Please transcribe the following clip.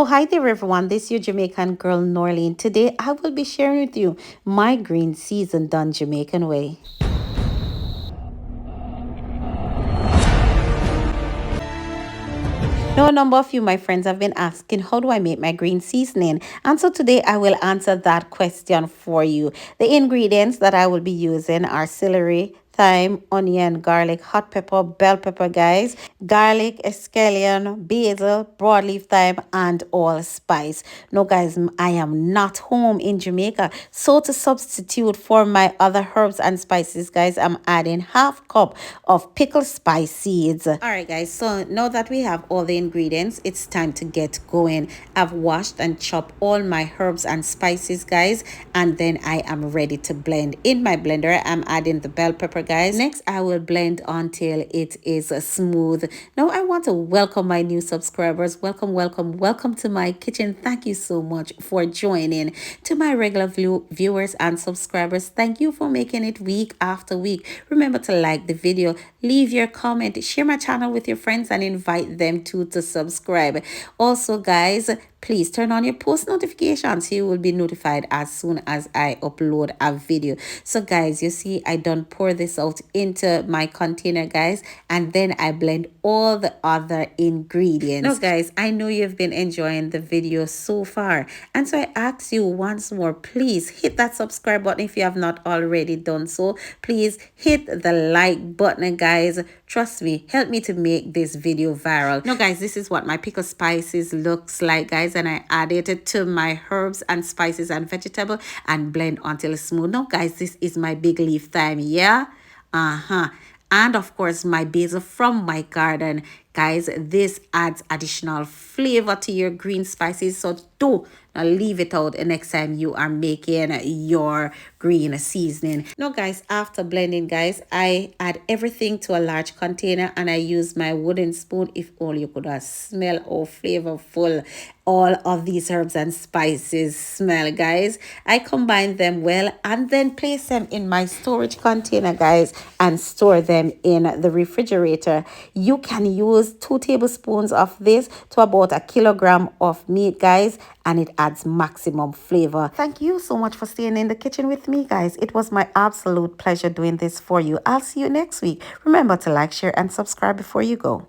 Oh, hi there, everyone. This is your Jamaican girl, Norlene. Today, I will be sharing with you my green season done Jamaican way. Now, a number of you, my friends, have been asking, how do I make my green seasoning? And so today, I will answer that question for you. The ingredients that I will be using are celery, thyme, onion, garlic, hot pepper, bell pepper, guys, garlic, scallion, basil, broadleaf thyme, and allspice. No, guys, I am not home in Jamaica. So to substitute for my other herbs and spices, guys, I'm adding half cup of pickled spice seeds. All right, guys, so now that we have all the ingredients, it's time to get going. I've washed and chopped all my herbs and spices, guys, and then I am ready to blend. In my blender, I'm adding the bell pepper, guys. Next, I will blend until it is smooth. Now, I want to welcome my new subscribers. Welcome, welcome, welcome to my kitchen. Thank you so much for joining. To my regular viewers and subscribers, thank you for making it week after week. Remember to like the video, leave your comment, share my channel with your friends, and invite them to subscribe. Also, guys, please turn on your post notifications. You will be notified as soon as I upload a video. So guys, you see I done pour this out into my container, guys, and then I blend all the other ingredients. Now guys, I know you've been enjoying the video so far, and so I ask you once more, please hit that subscribe button if you have not already done so. Please hit the like button, guys. Trust me, help me to make this video viral. Now guys, this is what my pickled spices looks like, guys, and I added it to my herbs and spices and vegetable and blend until it's smooth. Now guys, this is my big leaf thyme, yeah, and of course my basil from my garden. Guys, this adds additional flavor to your green spices, so do not leave it out the next time you are making your green seasoning. Now guys, after blending, guys, I add everything to a large container and I use my wooden spoon. If only you could smell how flavorful all of these herbs and spices smell, guys. I combine them well and then place them in my storage container, guys, and store them in the refrigerator. You can use 2 tablespoons of this to about a kilogram of meat, guys, and it adds maximum flavor. Thank you so much for staying in the kitchen with me, guys. It was my absolute pleasure doing this for you. I'll see you next week. Remember to like, share, and subscribe before you go.